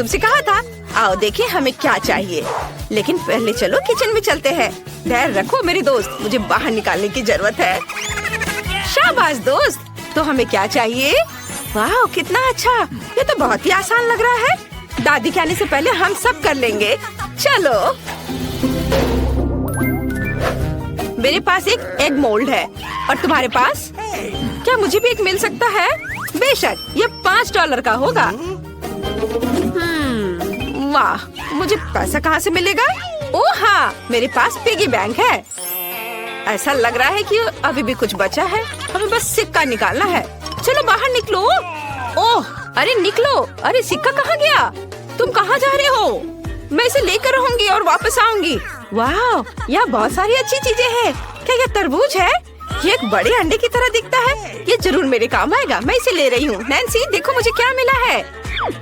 तुमसे कहा था। आओ देखिए हमें क्या चाहिए, लेकिन पहले चलो किचन में चलते हैं। धैर्य रखो मेरी दोस्त, मुझे बाहर निकालने की जरूरत है। शाबाश दोस्त, तो हमें क्या चाहिए? वाह कितना अच्छा, ये तो बहुत ही आसान लग रहा है। दादी के आने से पहले हम सब कर लेंगे। चलो, मेरे पास एक एग मोल्ड है और तुम्हारे पास? क्या मुझे भी एक मिल सकता है? बेशक, ये $5 का होगा। वाह, मुझे पैसा कहाँ से मिलेगा? ओह हाँ, मेरे पास पिगी बैंक है। ऐसा लग रहा है कि अभी भी कुछ बचा है, हमें बस सिक्का निकालना है। चलो बाहर निकलो। ओह अरे निकलो, अरे सिक्का कहाँ गया? तुम कहाँ जा रहे हो? मैं इसे लेकर रहूंगी और वापस आऊंगी। वाह, यहाँ बहुत सारी अच्छी चीजें हैं। क्या ये तरबूज है? ये एक बड़े अंडे की तरह दिखता है, ये जरूर मेरे काम आएगा। मैं इसे ले रही हूँ। नैन्सी देखो मुझे क्या मिला है।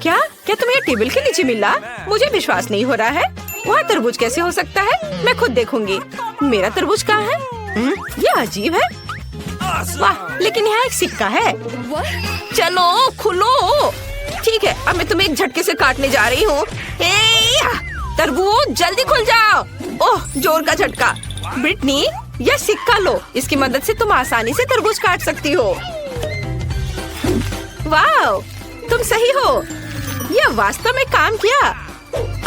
क्या क्या तुम्हें ये टेबल के नीचे मिला? मुझे विश्वास नहीं हो रहा है। वहाँ तरबूज कैसे हो सकता है? मैं खुद देखूंगी। मेरा तरबूज कहाँ है? ये अजीब है। वाह, लेकिन यहाँ एक सिक्का है। चलो खुलो। ठीक है, अब मैं तुम्हें एक झटके से काटने जा रही हूँ। तरबूज जल्दी खुल जाओ। ओह जोर का झटका। ब्रिटनी, यह सिक्का लो, इसकी मदद से तुम आसानी से तरबूज काट सकती हो। वाह, तुम सही हो, यह वास्तव में काम किया।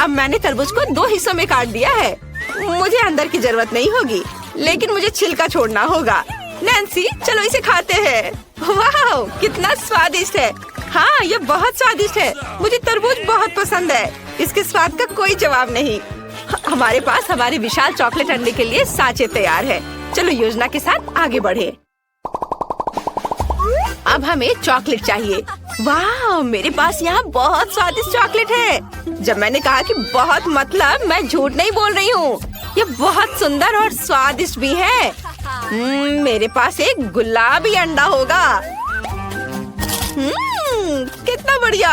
अब मैंने तरबूज को 2 हिस्सों में काट दिया है। मुझे अंदर की जरूरत नहीं होगी, लेकिन मुझे छिलका छोड़ना होगा। नैन्सी चलो इसे खाते हैं। वाह कितना स्वादिष्ट है। हाँ ये बहुत स्वादिष्ट है, मुझे तरबूज बहुत पसंद है। इसके स्वाद का कोई जवाब नहीं। हमारे पास हमारे विशाल चॉकलेट अंडे के लिए सांचे तैयार है। चलो योजना के साथ आगे बढ़े। अब हमें चॉकलेट चाहिए। वाह, मेरे पास यहाँ बहुत स्वादिष्ट चॉकलेट है। जब मैंने कहा कि बहुत, मतलब मैं झूठ नहीं बोल रही हूँ। ये बहुत सुंदर और स्वादिष्ट भी है। मेरे पास एक गुलाबी अंडा होगा। कितना बढ़िया।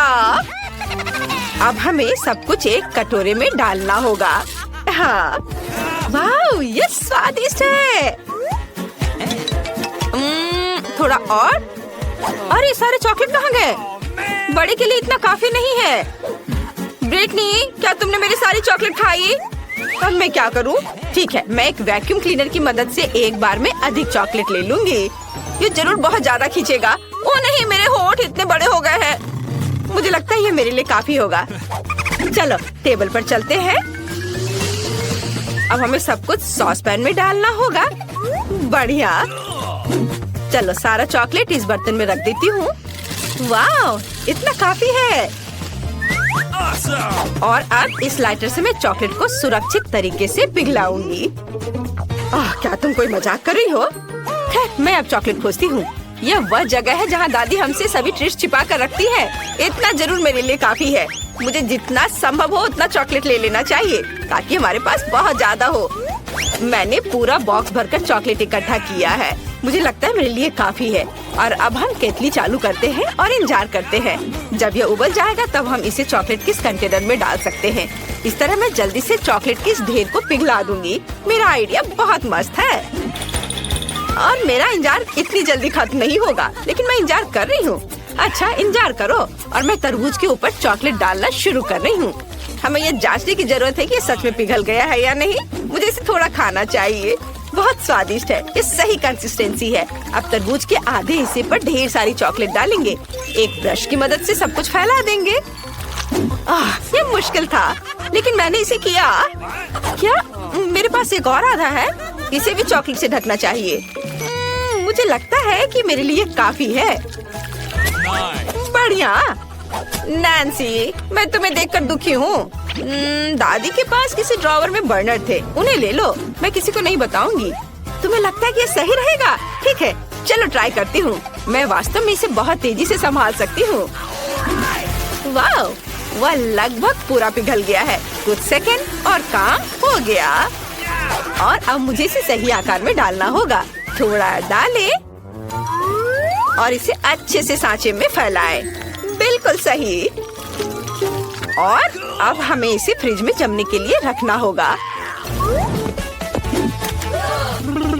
अब हमें सब कुछ एक कटोरे में डालना होगा। हाँ, वाह ये स्वादिष्ट है। थोड़ा और। अरे सारे चॉकलेट कहाँ गए? बड़े के लिए इतना काफी नहीं है। ब्रिटनी, क्या तुमने मेरी सारी चॉकलेट खाई? अब मैं क्या करूँ? ठीक है, मैं एक वैक्यूम क्लीनर की मदद से एक बार में अधिक चॉकलेट ले लूंगी। ये जरूर बहुत ज्यादा खींचेगा। ओ नहीं, मेरे होंठ इतने बड़े हो गए हैं। मुझे लगता है ये मेरे लिए काफी होगा। चलो टेबल पर चलते हैं। अब हमें सब कुछ सॉस पैन में डालना होगा। बढ़िया। चलो सारा चॉकलेट इस बर्तन में रख देती हूँ। वाह इतना काफी है। और अब इस लाइटर से मैं चॉकलेट को सुरक्षित तरीके से पिघलाऊंगी। क्या तुम कोई मजाक कर रही हो? खैर मैं अब चॉकलेट खोजती हूँ। यह वह जगह है जहाँ दादी हमसे सभी ट्रीट्स छिपा कर रखती है। इतना जरूर मेरे लिए काफी है। मुझे जितना संभव हो उतना चॉकलेट ले लेना चाहिए ताकि हमारे पास बहुत ज्यादा हो। मैंने पूरा बॉक्स भरकर चॉकलेट इकट्ठा किया है। मुझे लगता है मेरे लिए काफी है। और अब हम केतली चालू करते हैं और इंतजार करते हैं। जब यह उबल जाएगा तब हम इसे चॉकलेट के इस कंटेनर में डाल सकते हैं। इस तरह मैं जल्दी से चॉकलेट के इस ढेर को पिघला दूंगी। मेरा आइडिया बहुत मस्त है और मेरा इंतजार इतनी जल्दी खत्म नहीं होगा, लेकिन मैं इंतजार कर रही हूँ। अच्छा इंतजार करो। और मैं तरबूज के ऊपर चॉकलेट डालना शुरू कर रही हूँ। हमें यह जांचने की जरूरत है कि ये सच में पिघल गया है या नहीं। मुझे इसे थोड़ा खाना चाहिए। बहुत स्वादिष्ट है, ये सही कंसिस्टेंसी है। अब तरबूज के आधे हिस्से पर ढेर सारी चॉकलेट डालेंगे। एक ब्रश की मदद से सब कुछ फैला देंगे। ये मुश्किल था, लेकिन मैंने इसे किया। क्या मेरे पास एक और आधा है? इसे भी चॉकलेट से ढकना चाहिए। मुझे लगता है कि मेरे लिए काफी है। बढ़िया। नैन्सी, मैं तुम्हें देखकर दुखी हूँ। दादी के पास किसी ड्रॉवर में बर्नर थे, उन्हें ले लो। मैं किसी को नहीं बताऊंगी। तुम्हें लगता है कि ये सही रहेगा? ठीक है, चलो ट्राई करती हूँ। मैं वास्तव में इसे बहुत तेजी से संभाल सकती हूँ। वाह, वह लगभग पूरा पिघल गया है। कुछ सेकंड और काम हो गया। और अब मुझे इसे सही आकार में डालना होगा। थोड़ा डालें और इसे अच्छे से सांचे में फैलाएं। बिल्कुल सही। और अब हमें इसे फ्रिज में जमने के लिए रखना होगा।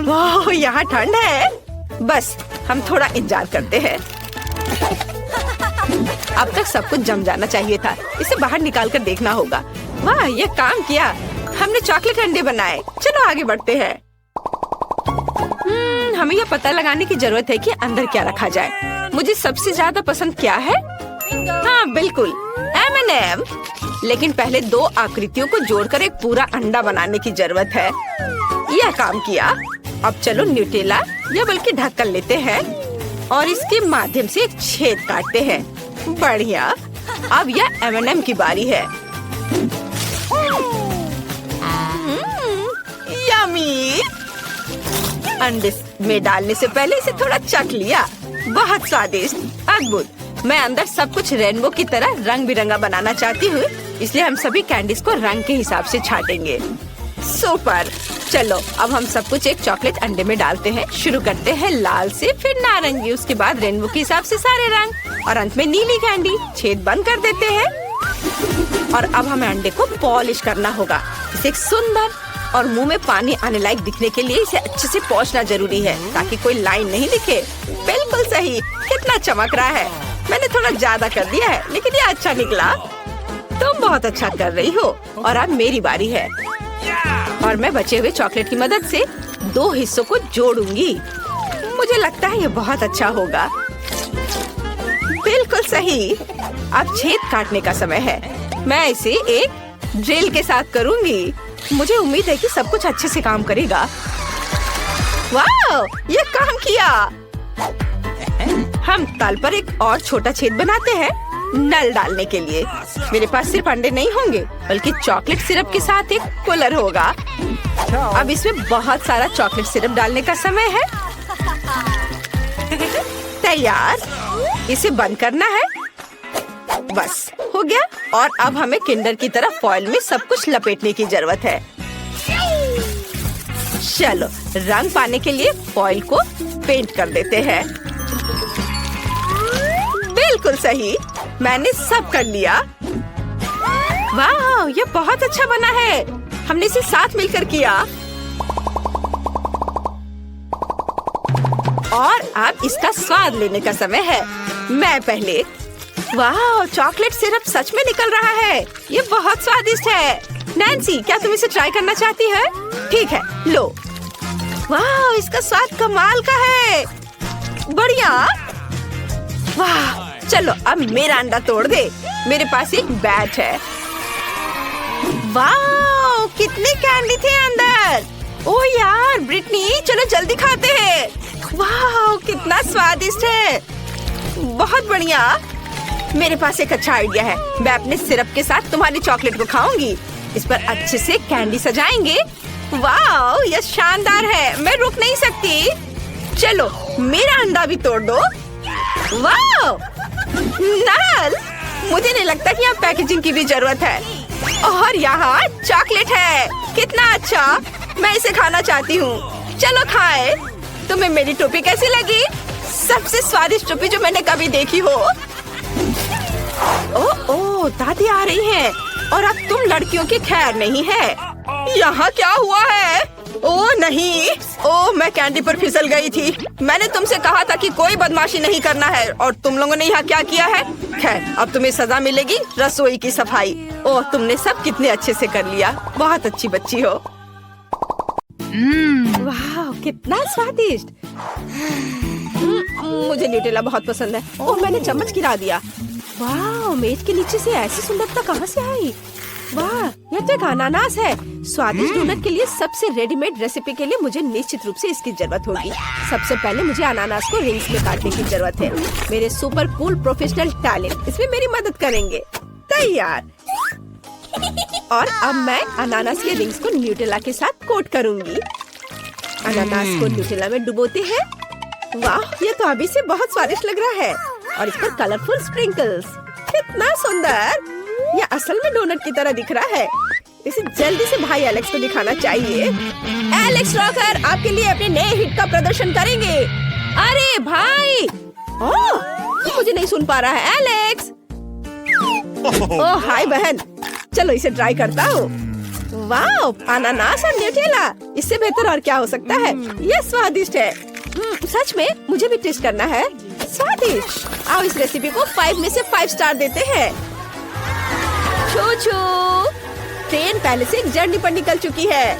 वाह, यहाँ ठंड है। बस हम थोड़ा इंतजार करते हैं। अब तक सब कुछ जम जाना चाहिए था। इसे बाहर निकाल कर देखना होगा। वाह, ये काम किया। हमने चॉकलेट अंडे बनाए। चलो आगे बढ़ते हैं। हमें यह पता लगाने की जरूरत है कि अंदर क्या रखा जाए। मुझे सबसे ज्यादा पसंद क्या है? हाँ बिल्कुल, M&M। लेकिन पहले 2 आकृतियों को जोड़कर एक पूरा अंडा बनाने की जरूरत है। यह काम किया। अब चलो न्यूटेला या बल्कि ढक्कन लेते हैं और इसके माध्यम से एक छेद काटते हैं। बढ़िया। अब यह M&M की बारी है। यम्मी। अंडे में डालने से पहले इसे थोड़ा चख लिया। बहुत स्वादिष्ट, अद्भुत। मैं अंदर सब कुछ रेनबो की तरह रंग बिरंगा बनाना चाहती हूँ, इसलिए हम सभी कैंडीज को रंग के हिसाब से छाटेंगे। सुपर। चलो अब हम सब कुछ एक चॉकलेट अंडे में डालते हैं। शुरू करते हैं लाल से, फिर नारंगी, उसके बाद रेनबो के हिसाब से सारे रंग और अंत में नीली कैंडी। छेद बंद कर देते हैं और अब हमें अंडे को पॉलिश करना होगा। इसे एक सुंदर और मुंह में पानी आने लायक दिखने के लिए इसे अच्छे से पोंछना जरूरी है ताकि कोई लाइन नहीं दिखे। बिल्कुल सही। कितना चमक रहा है। मैंने थोड़ा ज्यादा कर दिया है लेकिन ये अच्छा निकला। तुम बहुत अच्छा कर रही हो। और अब मेरी बारी है और मैं बचे हुए चॉकलेट की मदद से 2 हिस्सों को जोड़ूंगी। मुझे लगता है ये बहुत अच्छा होगा। बिल्कुल सही। अब छेद काटने का समय है। मैं इसे एक ड्रिल के साथ करूंगी। मुझे उम्मीद है कि सब कुछ अच्छे से काम करेगा। वाह, ये काम किया। हम तल पर एक और छोटा छेद बनाते हैं नल डालने के लिए। मेरे पास सिर्फ अंडे नहीं होंगे बल्कि चॉकलेट सिरप के साथ एक कूलर होगा। अब इसमें बहुत सारा चॉकलेट सिरप डालने का समय है। तैयार। इसे बंद करना है। बस हो गया। और अब हमें किंडर की तरह फॉइल में सब कुछ लपेटने की जरूरत है। चलो रंग पाने के लिए फॉइल को पेंट कर देते हैं। बिल्कुल सही। मैंने सब कर लिया। वाह, ये बहुत अच्छा बना है। हमने इसे साथ मिलकर किया। और अब इसका स्वाद लेने का समय है। मैं पहले। वाह, चॉकलेट सिरप सच में निकल रहा है। ये बहुत स्वादिष्ट है। नैन्सी, क्या तुम इसे ट्राई करना चाहती है? ठीक है, लो। वाह, इसका स्वाद कमाल का है। बढ़िया। वाह, चलो अब मेरा अंडा तोड़ दे। मेरे पास एक बैट है। वाह, कितनी कैंडी थे अंदर। ओह यार ब्रिटनी, चलो जल्दी खाते हैं। वाह, कितना स्वादिष्ट है। बहुत बढ़िया। मेरे पास एक अच्छा आइडिया है। मैं अपने सिरप के साथ तुम्हारी चॉकलेट को खाऊंगी। इस पर अच्छे से कैंडी सजाएंगे। वाह, यह शानदार है। मैं रुक नहीं सकती। चलो मेरा अंडा भी तोड़ दो। वाह, नल, मुझे नहीं लगता कि यहाँ पैकेजिंग की भी जरूरत है। और यहाँ चॉकलेट है। कितना अच्छा। मैं इसे खाना चाहती हूँ। चलो खाए। तुम्हें मेरी टोपी कैसी लगी? सबसे स्वादिष्ट टोपी जो मैंने कभी देखी हो। ओह, दादी आ रही है। और अब तुम लड़कियों की खैर नहीं है। यहाँ क्या हुआ है? ओह नहीं। ओह, मैं कैंडी पर फिसल गई थी। मैंने तुमसे कहा था कि कोई बदमाशी नहीं करना है और तुम लोगों ने यहाँ क्या किया है? खैर, अब तुम्हें सजा मिलेगी। रसोई की सफाई। ओह, तुमने सब कितने अच्छे से कर लिया। बहुत अच्छी बच्ची हो। वाह, कितना स्वादिष्ट। मुझे न्यूटेला बहुत पसंद है। ओह, मैंने चम्मच गिरा दिया। वाह, मेज के नीचे से ऐसी सुंदरता कहाँ से आई? वाह, यह तो एक अनानास है। स्वादिष्ट डोनट के लिए सबसे रेडीमेड रेसिपी के लिए मुझे निश्चित रूप से इसकी जरूरत होगी। सबसे पहले मुझे अनानास को रिंग्स में काटने की जरूरत है। मेरे सुपर कूल प्रोफेशनल टैलेंट इसमें मेरी मदद करेंगे। तैयार। और अब मैं अनानास के रिंग्स को न्यूटेला के साथ कोट करूंगी। अनानास को न्यूटेला में डुबोते हैं। वाह, ये तो अभी से बहुत स्वादिष्ट लग रहा है। और इस पर कलरफुल स्प्रिंकल्स। कितना सुंदर। यह असल में डोनट की तरह दिख रहा है। इसे जल्दी से भाई एलेक्स को दिखाना चाहिए। एलेक्स रॉकर आपके लिए अपने नए हिट का प्रदर्शन करेंगे। अरे भाई, ओह, मुझे नहीं सुन पा रहा है एलेक्स। ओह हाय बहन, चलो इसे ट्राई करता हूँ। वाह, अनानास और न्यूटेला, इससे बेहतर और क्या हो सकता है। ये स्वादिष्ट है। सच में मुझे भी टेस्ट करना है। स्वादिष्ट। आओ इस रेसिपी को 5 में से 5 स्टार देते हैं। छू छू, ट्रेन पहले से एक जर्नी पर निकल चुकी है।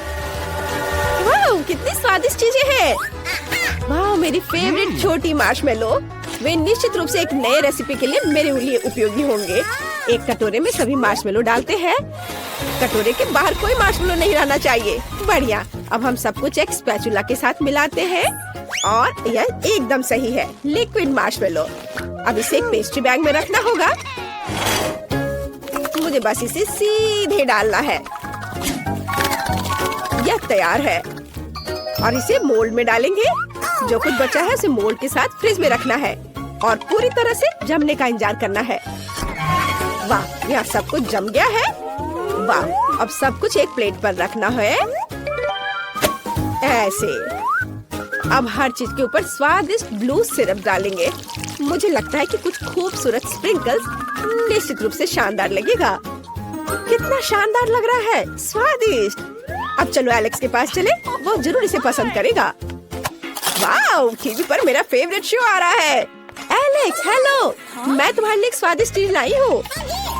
वाह, कितनी स्वादिष्ट चीजें हैं। वाह, मेरी फेवरेट छोटी मार्शमेलो। वे निश्चित रूप से एक नए रेसिपी के लिए मेरे लिए उपयोगी होंगे। एक कटोरे में सभी मार्शमेलो डालते हैं। कटोरे के बाहर कोई मार्शमेलो नहीं रहना चाहिए। बढ़िया। अब हम सब कुछ एक स्पैचुला के साथ मिलाते हैं और यह एकदम सही है। Liquid marshmallow. अब इसे एक पेस्ट्री बैग में रखना होगा। मुझे बस इसे सीधे डालना है। यह तैयार है और इसे मोल्ड में डालेंगे। जो कुछ बचा है उसे मोल्ड के साथ फ्रिज में रखना है और पूरी तरह से जमने का इंतजार करना है। वाह, यह सब कुछ जम गया है। वाह, अब सब कुछ एक प्लेट पर रखना है ऐसे। अब हर चीज के ऊपर स्वादिष्ट ब्लू सिरप डालेंगे। मुझे लगता है कि कुछ खूबसूरत स्प्रिंकल्स निश्चित रूप से शानदार लगेगा। कितना शानदार लग रहा है, स्वादिष्ट। अब चलो एलेक्स के पास चले, वो जरूर इसे पसंद करेगा। वाह, टीवी पर मेरा फेवरेट शो आ रहा है। एलेक्स, हेलो, मैं तुम्हारे लिए एक स्वादिष्ट चीज लाई हूँ।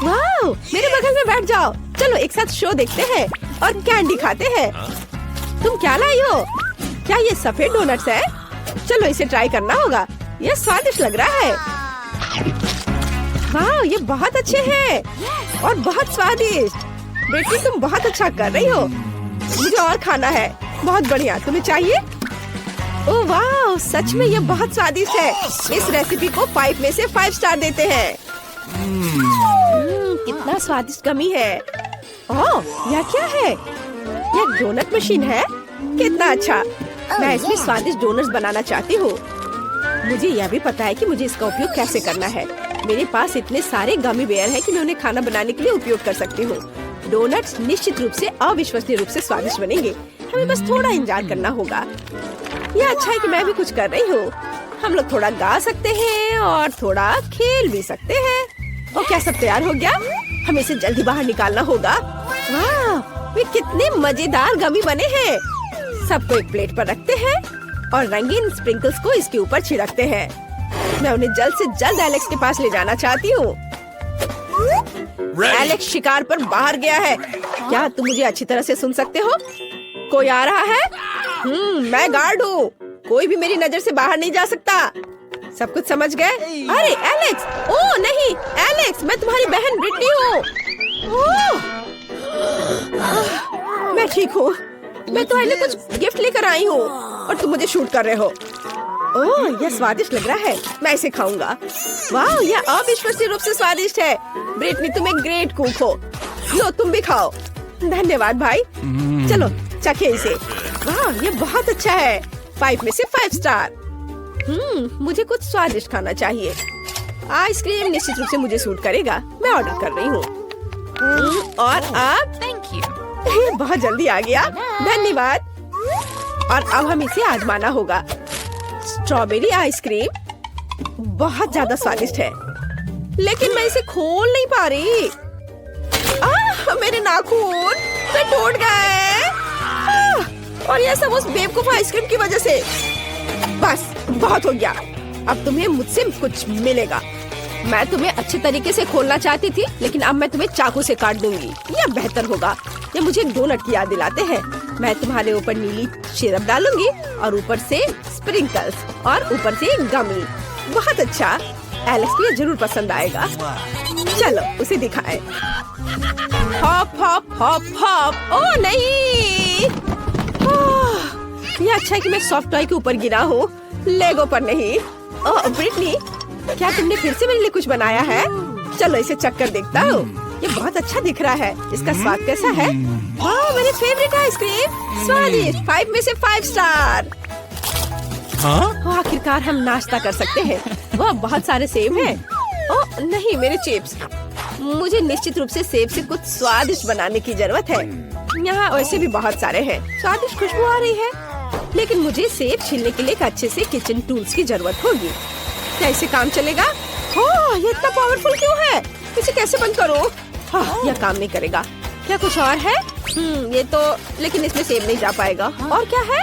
वाह, मेरे बगल में बैठ जाओ। चलो एक साथ शो देखते हैं और कैंडी खाते हैं। तुम क्या लाई हो? क्या ये सफेद डोनट्स है? चलो इसे ट्राई करना होगा। ये स्वादिष्ट लग रहा है। वाह, ये बहुत अच्छे हैं और बहुत स्वादिष्ट। बेटी, तुम बहुत अच्छा कर रही हो। मुझे और खाना है। बहुत बढ़िया, तुम्हें चाहिए? ओह वाह, सच में ये बहुत स्वादिष्ट है। इस रेसिपी को 5 में से 5 स्टार देते हैं। कितना स्वादिष्ट गमी है। ओह, यह क्या है? यह डोनट मशीन है। कितना अच्छा। मैं इसमें स्वादिष्ट डोनट्स बनाना चाहती हूँ। मुझे यह भी पता है कि मुझे इसका उपयोग कैसे करना है। मेरे पास इतने सारे गमी बेयर हैं कि मैं उन्हें खाना बनाने के लिए उपयोग कर सकती हूँ। डोनट्स निश्चित रूप से अविश्वसनीय रूप से स्वादिष्ट बनेंगे। हमें बस थोड़ा इंतजार करना होगा। यह अच्छा है कि मैं भी कुछ कर रही हूँ। हम लोग थोड़ा गा सकते हैं और थोड़ा खेल भी सकते हैं। और क्या सब तैयार हो गया? हमें इसे जल्दी बाहर निकालना होगा। वाह, वे कितने मजेदार गमी बने हैं। सबको एक प्लेट पर रखते हैं और रंगीन स्प्रिंकल्स को इसके ऊपर छिड़कते हैं। मैं उन्हें जल्द से जल्द एलेक्स के पास ले जाना चाहती हूँ। एलेक्स शिकार पर बाहर गया है। क्या तुम मुझे अच्छी तरह से सुन सकते हो? कोई आ रहा है? मैं गार्ड हूँ। कोई भी मेरी नजर से बाहर नहीं जा सकता। सब कुछ समझ गए? अरे एलेक्स! ओह नहीं, एलेक्स, मैं तुम्हारी बहन ब्रिटनी हूँ। मैं ठीक हूँ। मैं तुम्हारे लिए कुछ गिफ्ट लेकर आई हूँ और तुम मुझे शूट कर रहे हो। ओह, यह स्वादिष्ट लग रहा है। मैं इसे खाऊंगा। वाह, यह अविश्वसनीय रूप से स्वादिष्ट है। ब्रिटनी, तुम एक ग्रेट कुक हो। लो, तुम भी खाओ। धन्यवाद भाई। चलो चखे इसे। वाह, यह बहुत अच्छा है। 5 में से 5 स्टार। मुझे कुछ स्वादिष्ट खाना चाहिए। आइसक्रीम निश्चित रूप से मुझे सूट करेगा। मैं ऑर्डर कर रही हूँ। और अब Thank you. बहुत जल्दी आ गया। धन्यवाद। और अब हम इसे आजमाना होगा। स्ट्रॉबेरी आइसक्रीम बहुत ज्यादा स्वादिष्ट है, लेकिन मैं इसे खोल नहीं पा रही। मेरे नाखून वे टूट गए। और यह सब उस बेवकूफ आइसक्रीम की वजह से। बस बहुत हो गया। अब तुम्हें मुझसे कुछ मिलेगा। मैं तुम्हें अच्छे तरीके से खोलना चाहती थी, लेकिन अब मैं तुम्हें चाकू से काट दूंगी। यह बेहतर होगा। ये मुझे एक डोनट की याद दिलाते हैं। मैं तुम्हारे ऊपर नीली सिरप डालूंगी और ऊपर से स्प्रिंकल्स और ऊपर से एक गमी। बहुत अच्छा। एलेक्स को ये जरूर पसंद आएगा। चलो उसे दिखाएं। Hop hop hop hop. ओह नहीं, यह अच्छा है कि मैं सॉफ्ट टॉय के ऊपर गिरा हूँ, लेगो पर नहीं। ओह ब्रिटनी, क्या तुमने फिर से मेरे लिए कुछ बनाया है? चलो इसे चक्कर देखता हूँ। ये बहुत अच्छा दिख रहा है। इसका स्वाद कैसा है? वाह, मेरी फेवरेट आइसक्रीम। स्वादिष्ट। 5 में से 5 स्टार। आखिरकार हम नाश्ता कर सकते हैं। वाह, बहुत सारे सेब हैं। ओह नहीं, मेरे चिप्स। मुझे निश्चित रूप से सेब से कुछ स्वादिष्ट बनाने की जरूरत है। यहाँ वैसे भी बहुत सारे हैं। स्वादिष्ट खुशबू आ रही है, लेकिन मुझे सेब छीलने के लिए एक अच्छे से किचन टूल्स की जरूरत होगी। क्या इसे काम चलेगा? ये इतना पावरफुल क्यों है? इसे कैसे बंद करूं? यह काम नहीं करेगा। क्या कुछ और है? ये तो, लेकिन इसमें सेब नहीं जा पाएगा। और क्या है?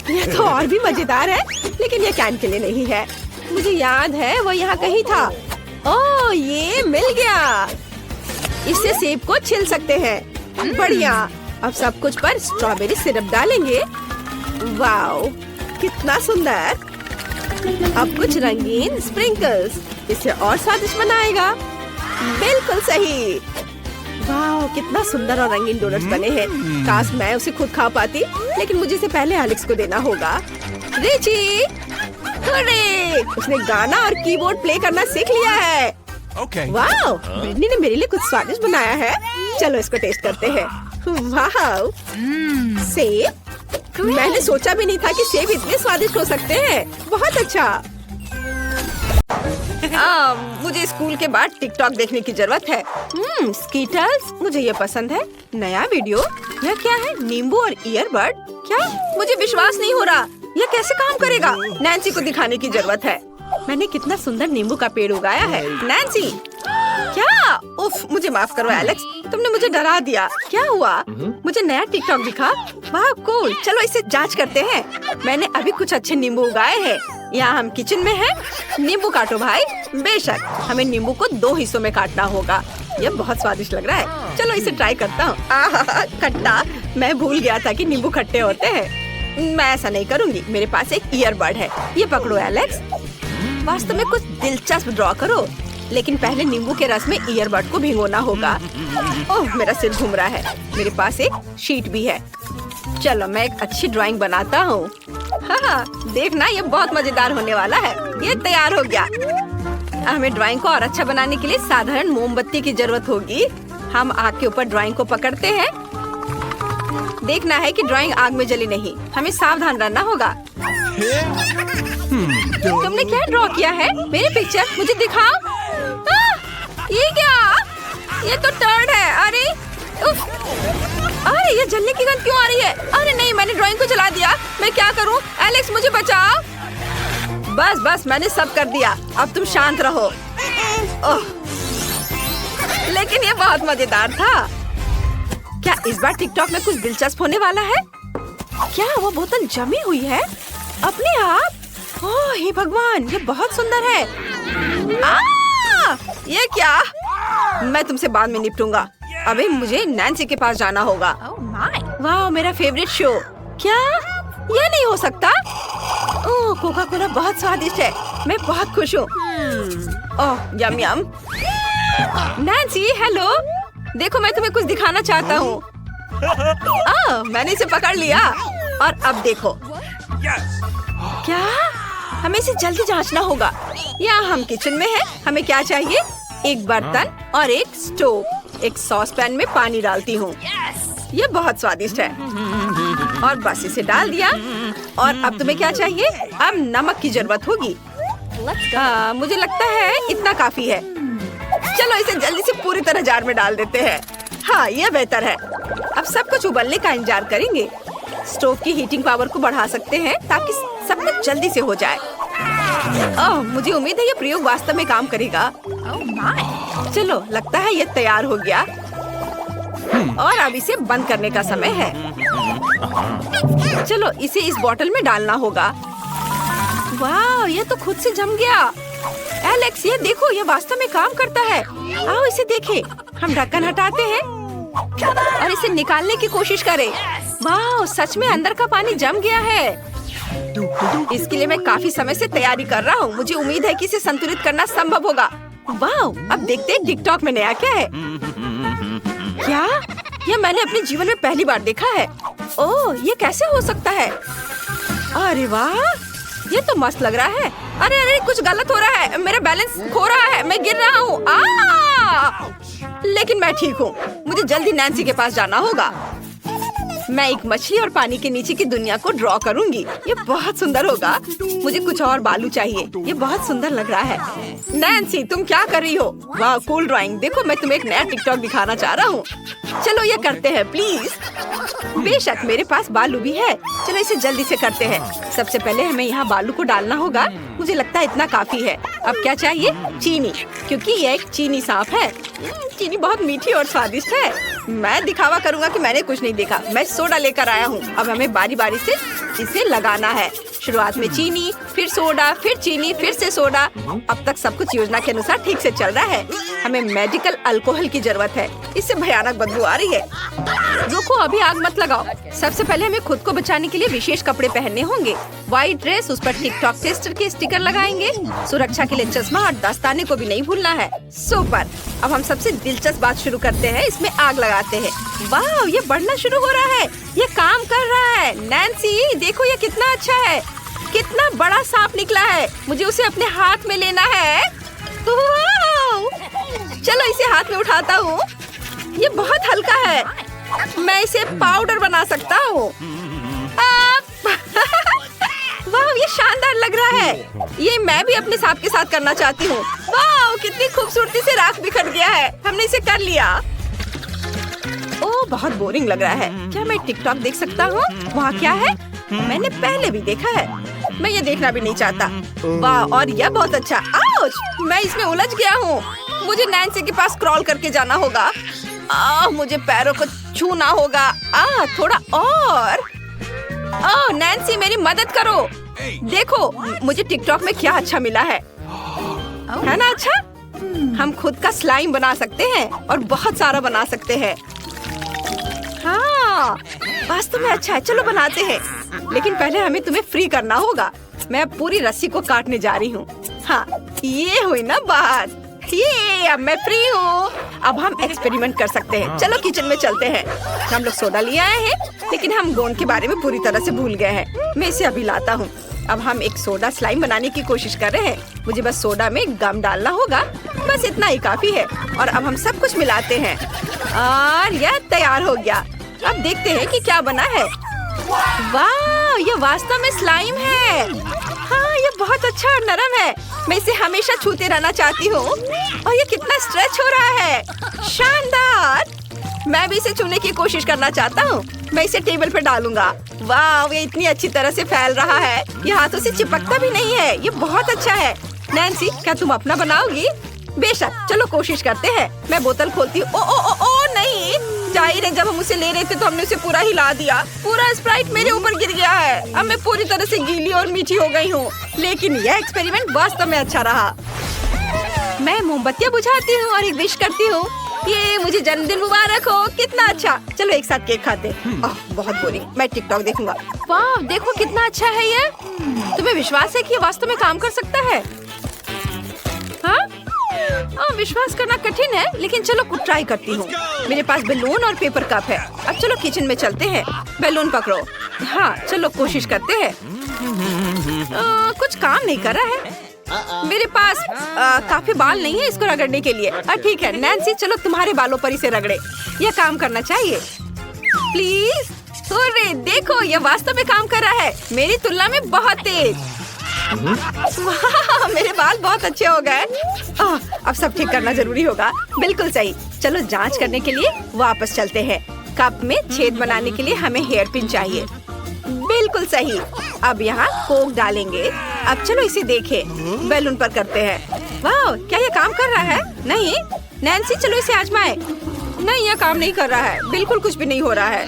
यह तो और भी मजेदार है, लेकिन यह कैन के लिए नहीं है। मुझे याद है वो यहाँ कहीं था। ओह, ये मिल गया। इससे सेब को छिल सकते हैं। बढ़िया। अब सब कुछ पर स्ट्रॉबेरी सिरप डालेंगे। वाओ, कितना सुंदर। अब कुछ रंगीन स्प्रिंकल्स, इसे और स्वादिष्ट बनाएगा। बिल्कुल सही। वाओ, कितना सुंदर और रंगीन डोनट्स बने हैं। काश मैं उसे खुद खा पाती, लेकिन मुझे इसे पहले एलेक्स को देना होगा। Richie, hooray! उसने गाना और कीबोर्ड प्ले करना सीख लिया है। वाओ, ब्रिटनी ने मेरे लिए कुछ स्वादिष्ट बनाया है। चलो इसको टेस्ट करते हैं। वाओ, सेब? मैंने सोचा भी नहीं था कि सेब इतने स्वादिष्ट हो सकते हैं। बहुत अच्छा। मुझे स्कूल के बाद टिकटॉक देखने की जरूरत है। स्कीटल्स, मुझे ये पसंद है। नया वीडियो। यह क्या है? नींबू और ईयरबड? क्या? मुझे विश्वास नहीं हो रहा। यह कैसे काम करेगा? नैन्सी को दिखाने की जरूरत है। मैंने कितना सुंदर नींबू का पेड़ उगाया है। नैन्सी, क्या? उफ, मुझे माफ करो एलेक्स, तुमने मुझे डरा दिया। क्या हुआ? मुझे नया टिकटॉक दिखा। वाह, कूल। चलो इसे जांच करते हैं। मैंने अभी कुछ अच्छे नींबू उगाए हैं। यहाँ हम किचन में हैं। नींबू काटो भाई। बेशक, हमें नींबू को 2 हिस्सों में काटना होगा। यह बहुत स्वादिष्ट लग रहा है। चलो इसे ट्राई करता हूँ। खट्टा। मैं भूल गया था कि नींबू खट्टे होते हैं। मैं ऐसा नहीं करूँगी। मेरे पास एक ईयरबड है। ये पकड़ो एलेक्स। वास्तव में कुछ दिलचस्प ड्रॉ करो, लेकिन पहले नींबू के रस में ईयरबड को भिगोना होगा। ओह, मेरा सिर घूम रहा है। मेरे पास एक शीट भी है। चलो मैं एक अच्छी ड्राइंग बनाता हूँ। हाँ, देखना ये बहुत मजेदार होने वाला है। ये तैयार हो गया। हमें ड्राइंग को और अच्छा बनाने के लिए साधारण मोमबत्ती की जरूरत होगी। हम आग के ऊपर ड्राइंग को पकड़ते हैं। देखना है कि ड्राइंग आग में जली नहीं। हमें सावधान रहना होगा। तुमने क्या ड्रॉ किया है? मेरी पिक्चर मुझे दिखाओ। ये क्या? ये तो टर्ड है। अरे उफ! अरे ये जलने की गंध क्यों आ रही है? अरे नहीं, मैंने ड्राइंग को जला दिया। मैं क्या करूं? एलेक्स, मुझे बचाओ। बस बस, मैंने सब कर दिया। अब तुम शांत रहो। ओह, लेकिन ये बहुत मजेदार था। क्या इस बार टिकटॉक में कुछ दिलचस्प होने वाला है? क्या वो बोतल जमी हुई है अपने आप? ओह हे भगवान, ये बहुत सुंदर है। ये क्या? मैं तुमसे बाद में निपटूंगा। अभी मुझे नैन्सी के पास जाना होगा। वाह, मेरा फेवरेट शो। क्या ये नहीं हो सकता? ओह, कोका कोला बहुत स्वादिष्ट है। मैं बहुत खुश हूँ। ओह, यम यम। Nancy, hello. देखो, मैं तुम्हें कुछ दिखाना चाहता हूँ। मैंने इसे पकड़ लिया। और अब देखो। क्या? हमें इसे जल्दी जांचना होगा। यहाँ हम किचन में हैं। हमें क्या चाहिए? एक बर्तन और एक स्टोव। एक सॉस पैन में पानी डालती हूँ। ये बहुत स्वादिष्ट है। और बस इसे डाल दिया। और अब तुम्हें क्या चाहिए? अब नमक की जरूरत होगी। मुझे लगता है इतना काफी है। चलो इसे जल्दी से पूरी तरह जार में डाल देते हैं। हाँ, ये बेहतर है। अब सब कुछ उबलने का इंतजार करेंगे। स्टोव की हीटिंग पावर को बढ़ा सकते हैं ताकि सब कुछ जल्दी से हो जाए। ओह, मुझे उम्मीद है ये प्रयोग वास्तव में काम करेगा। चलो, लगता है ये तैयार हो गया। और अब इसे बंद करने का समय है। चलो इसे इस बोतल में डालना होगा। वाह, ये तो खुद से जम गया। एलेक्स, ये देखो, ये वास्तव में काम करता है। आओ इसे देखें। हम ढक्कन हटाते हैं और इसे निकालने की कोशिश करें। वाह, सच में अंदर का पानी जम गया है। इसके लिए मैं काफी समय से तैयारी कर रहा हूँ। मुझे उम्मीद है कि इसे संतुलित करना संभव होगा। वाह, अब देखते हैं टिकटॉक में नया क्या है। क्या? ये मैंने अपने जीवन में पहली बार देखा है। ओह, ये कैसे हो सकता है? अरे वाह, ये तो मस्त लग रहा है। अरे अरे, कुछ गलत हो रहा है। मेरा बैलेंस खो रहा है। मैं गिर रहा हूँ। लेकिन मैं ठीक हूँ। मुझे जल्दी नैन्सी के पास जाना होगा। मैं एक मछली और पानी के नीचे की दुनिया को ड्रॉ करूंगी। ये बहुत सुंदर होगा। मुझे कुछ और बालू चाहिए। ये बहुत सुंदर लग रहा है। नैन्सी, तुम क्या कर रही हो? वाह, कूल ड्राइंग। देखो, मैं तुम्हें एक नया टिकटॉक दिखाना चाह रहा हूँ। चलो ये करते हैं प्लीज। बेशक, मेरे पास बालू भी है। चलो इसे जल्दी से करते हैं। सबसे पहले हमें यहाँ बालू को डालना होगा। मुझे लगता है इतना काफी है। अब क्या चाहिए? चीनी, क्योंकि ये एक चीनी सांप है। चीनी बहुत मीठी और स्वादिष्ट है। मैं दिखावा करूंगा कि मैंने कुछ नहीं देखा। मैं सोडा लेकर आया हूँ। अब हमें बारी बारी से इसे लगाना है। शुरुआत में चीनी, फिर सोडा, फिर चीनी, फिर से सोडा। अब तक सब कुछ योजना के अनुसार ठीक से चल रहा है। हमें मेडिकल अल्कोहल की जरूरत है, इससे भयानक बदबू आ रही है। रुको, अभी आग मत लगाओ। सबसे पहले हमें खुद को बचाने के लिए विशेष कपड़े पहनने होंगे। व्हाइट ड्रेस, उस पर टिकटॉक टेस्टर के स्टिकर लगाएंगे। सुरक्षा के लिए चश्मा और दस्ताने को भी नहीं भूलना है। सुपर। अब हम सबसे दिलचस्प बात शुरू करते हैं, इसमें आग लगाते हैं। वाह, ये बढ़ना शुरू हो रहा है, ये काम कर रहा है। नैन्सी देखो, ये कितना अच्छा है। कितना बड़ा सांप निकला है, मुझे उसे अपने हाथ में लेना है। चलो इसे हाथ में उठाता हूँ। ये बहुत हल्का है, मैं इसे पाउडर बना सकता हूँ। वाह, ये शानदार लग रहा है। ये मैं भी अपने सांप के साथ करना चाहती हूँ। वाह, कितनी खूबसूरती से राख बिखर गया है। हमने इसे कर लिया। ओह, बहुत बोरिंग लग रहा है। क्या मैं टिकटॉक देख सकता हूँ? वहाँ क्या है? मैंने पहले भी देखा है, मैं ये देखना भी नहीं चाहता। वाह, और यह बहुत अच्छा। आउच, मैं इसमें उलझ गया हूँ। मुझे नैन्सी के पास क्रॉल करके जाना होगा। मुझे पैरों को छूना होगा। थोड़ा और। नैन्सी, मेरी मदद करो। देखो, मुझे टिकटॉक में क्या अच्छा मिला है ना? अच्छा, हम खुद का स्लाइम बना सकते हैं और बहुत सारा बना सकते हैं। हाँ, वास्तव में अच्छा है। चलो बनाते हैं, लेकिन पहले हमें तुम्हें फ्री करना होगा। मैं अब पूरी रस्सी को काटने जा रही हूँ। हाँ, ये हुई ना बात। ये अब मैं फ्री हूँ। अब हम एक्सपेरिमेंट कर सकते हैं। चलो किचन में चलते हैं। हम लोग सोडा लिए आए हैं, लेकिन हम गोंद के बारे में पूरी तरह से भूल गए हैं। मैं इसे अभी लाता हूँ। अब हम एक सोडा स्लाइम बनाने की कोशिश कर रहे हैं। मुझे बस सोडा में गम डालना होगा, बस इतना ही काफी है। और अब हम सब कुछ मिलाते हैं और यह तैयार हो गया। अब देखते हैं कि क्या बना है। वाह, ये वास्तव में स्लाइम है। हाँ, ये बहुत अच्छा और नरम है। मैं इसे हमेशा छूते रहना चाहती हूँ। और ये कितना स्ट्रेच हो रहा है, शानदार। मैं भी इसे छूने की कोशिश करना चाहता हूँ। मैं इसे टेबल पर डालूंगा। वाह, ये इतनी अच्छी तरह से फैल रहा है, ये हाथों से चिपकता भी नहीं है। ये बहुत अच्छा है। नैन्सी, क्या तुम अपना बनाओगी? बेशक, चलो कोशिश करते हैं। मैं बोतल खोलती हूँ। ओ नहीं, जाहिर है जब हम उसे ले रहे थे तो हमने उसे पूरा हिला दिया। पूरा स्प्राइट मेरे ऊपर गिर गया है। अब मैं पूरी तरह से गीली और मीठी हो गई हूँ। लेकिन यह एक्सपेरिमेंट वास्तव में अच्छा रहा। मैं मोमबत्तियाँ बुझाती हूँ और एक विश करती हूँ। ये मुझे जन्मदिन मुबारक हो। कितना अच्छा। चलो एक साथ केक खाते। बहुत बोरिंग, मैं टिकटॉक देखूंगा। वाह, देखो कितना अच्छा है ये। तुम्हें विश्वास है कि ये वास्तव में काम कर सकता है? हाँ, विश्वास करना कठिन है, लेकिन चलो कुछ ट्राई करती हूँ। मेरे पास बैलून और पेपर कप है। अब चलो किचन में चलते हैं। बैलून पकड़ो। हाँ, चलो कोशिश करते हैं। कुछ काम नहीं कर रहा है। मेरे पास काफी बाल नहीं है इसको रगड़ने के लिए। ठीक है नैन्सी, चलो तुम्हारे बालों पर इसे रगड़े। यह काम करना चाहिए प्लीज। अरे देखो, यह वास्तव में काम कर रहा है, मेरी तुलना में बहुत तेज। वाह, मेरे बाल बहुत अच्छे हो गए। अब सब ठीक करना जरूरी होगा। बिल्कुल सही। चलो जांच करने के लिए वापस चलते हैं। कप में छेद बनाने के लिए हमें हेयर पिन चाहिए। बिल्कुल सही। अब यहाँ कोक डालेंगे। अब चलो इसे देखें। बैलून पर करते हैं। वाह, क्या ये काम कर रहा है? नहीं नैन्सी, चलो इसे आजमाएं। नहीं, यह काम नहीं कर रहा है। बिल्कुल कुछ भी नहीं हो रहा है।